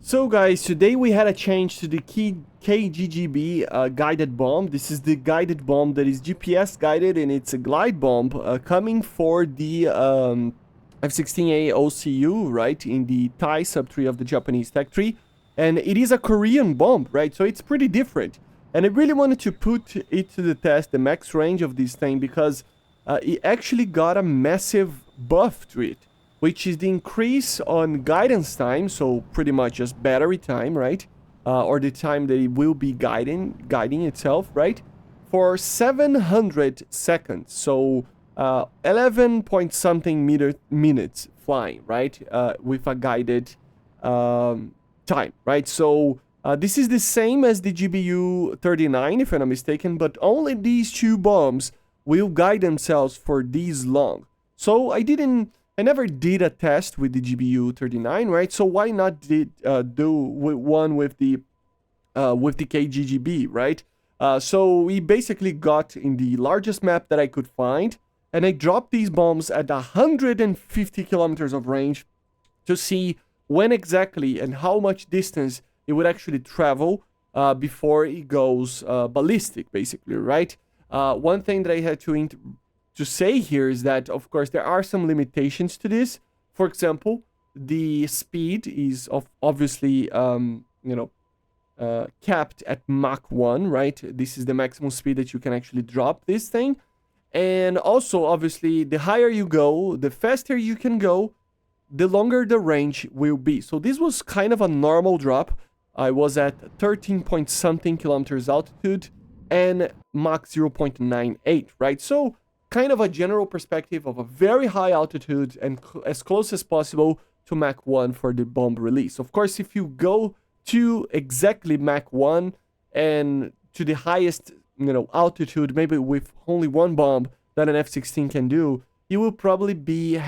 So guys, today we had a change to the KGGB guided bomb. This is the guided bomb that is GPS guided, and it's a glide bomb coming for the F-16A OCU, right, in the Thai subtree of the Japanese tech tree. And it is a Korean bomb, right, so it's pretty different. And I really wanted to put it to the test, the max range of this thing, because it actually got a massive buff to it, which is the increase on guidance time, so pretty much just battery time, right? Or the time that it will be guiding itself, right? For 700 seconds, so 11 point something minutes flying, right? With a guided time, right? So this is the same as the GBU 39, if I'm not mistaken, but only these two bombs will guide themselves for this long. So I never did a test with the GBU 39, right? So why not do one with the KGGB, right? So we basically got in the largest map that I could find, and I dropped these bombs at 150 kilometers of range to see when exactly and how much distance it would actually travel before it goes ballistic, basically, right? One thing that I had to say here is that, of course, there are some limitations to this. For example, the speed is obviously, capped at Mach 1, right? This is the maximum speed that you can actually drop this thing. And also, obviously, the higher you go, the faster you can go, the longer the range will be. So this was kind of a normal drop. I was at 13 point something kilometers altitude and Mach 0.98, right? So kind of a general perspective of a very high altitude and as close as possible to Mach 1 for the bomb release. Of course, if you go to exactly Mach 1 and to the highest, altitude, maybe with only one bomb that an F-16 can do, you will probably be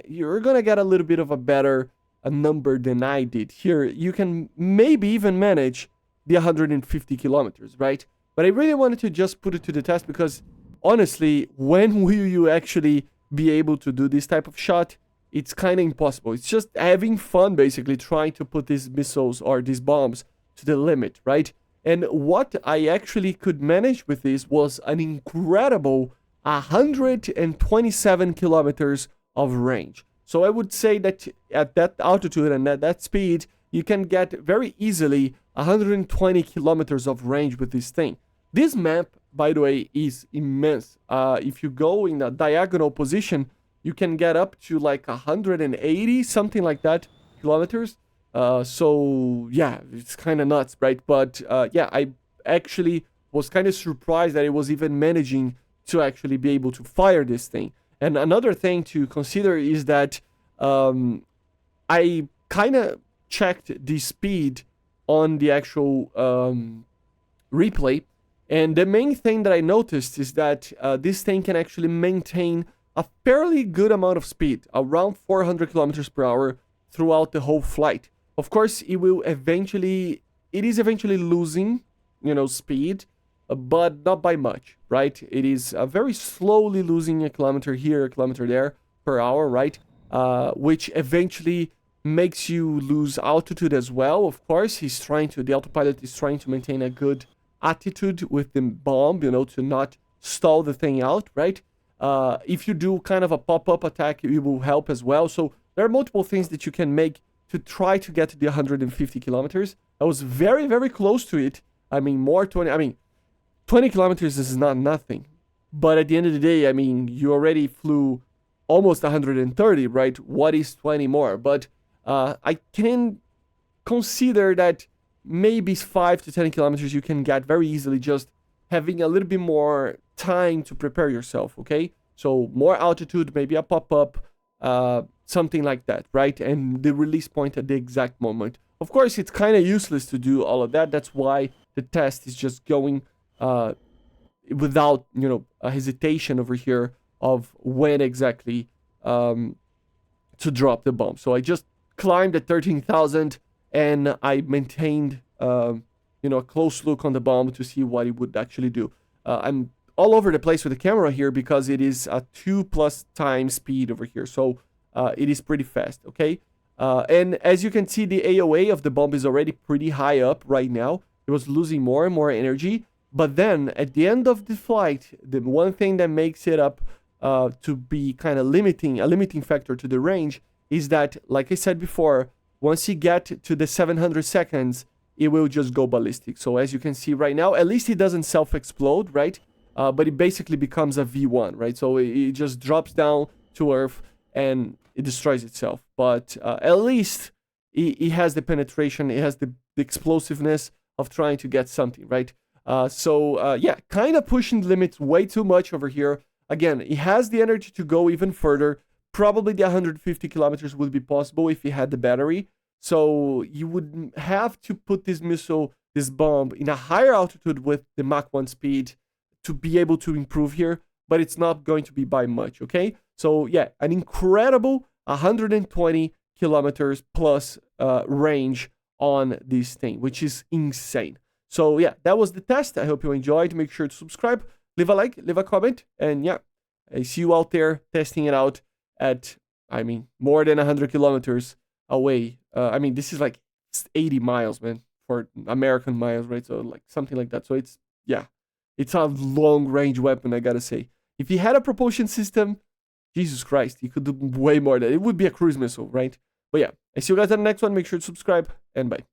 you're gonna get a little bit of a number than I did. Here, you can maybe even manage the 150 kilometers, right? But I really wanted to just put it to the test because honestly, when will you actually be able to do this type of shot? It's kind of impossible. It's just having fun, basically, trying to put these missiles or these bombs to the limit, right? And what I actually could manage with this was an incredible 127 kilometers of range. So I would say that at that altitude and at that speed, you can get very easily 120 kilometers of range with this thing. This map, by the way, is immense. If you go in a diagonal position, you can get up to like 180, something like that, kilometers. So yeah, it's kind of nuts, right? But yeah, I actually was kind of surprised that it was even managing to actually be able to fire this thing. And another thing to consider is that I kind of checked the speed on the actual replay. And the main thing that I noticed is that this thing can actually maintain a fairly good amount of speed, around 400 kilometers per hour throughout the whole flight. Of course, it is eventually losing, speed, but not by much, right? It is very slowly losing a kilometer here, a kilometer there per hour, right? Which eventually makes you lose altitude as well. Of course, the autopilot is trying to maintain a good attitude with the bomb, to not stall the thing out, right? If you do kind of a pop-up attack, it will help as well. So there are multiple things that you can make to try to get to the 150 kilometers. I was very, very close to it. 20 kilometers is not nothing. But at the end of the day, you already flew almost 130, right? What is 20 more? But I can consider that maybe 5 to 10 kilometers you can get very easily just having a little bit more time to prepare yourself, okay? So more altitude, maybe a pop-up, something like that, right? And the release point at the exact moment. Of course, it's kind of useless to do all of that. That's why the test is just going without, a hesitation over here of when exactly to drop the bomb. So I just climbed at 13,000 and I maintained, a close look on the bomb to see what it would actually do. I'm all over the place with the camera here because it is a 2+ times speed over here. So it is pretty fast, okay? And as you can see, the AOA of the bomb is already pretty high up right now. It was losing more and more energy. But then at the end of the flight, the one thing that makes it up to be kind of a limiting factor to the range is that, like I said before, once you get to the 700 seconds, it will just go ballistic. So as you can see right now, at least it doesn't self-explode, right? But it basically becomes a V1, right? So it just drops down to Earth and it destroys itself. But at least it has the penetration, it has the explosiveness of trying to get something, right? Yeah, kind of pushing the limits way too much over here. Again, it has the energy to go even further. Probably the 150 kilometers would be possible if it had the battery. So you would have to put this missile, this bomb, in a higher altitude with the Mach 1 speed to be able to improve here, but it's not going to be by much, okay? So yeah, an incredible 120 kilometers plus range on this thing, which is insane. So yeah, that was the test. I hope you enjoyed. Make sure to subscribe, leave a like, leave a comment, and yeah, I see you out there testing it out at, I mean, more than 100 kilometers away. I mean, this is like 80 miles, man, for American miles, right? So like something like that. So it's, yeah, it's a long range weapon, I gotta say. If he had a propulsion system, Jesus Christ, he could do way more than it would be a cruise missile, right? But yeah, I see you guys on the next one. Make sure to subscribe, and bye.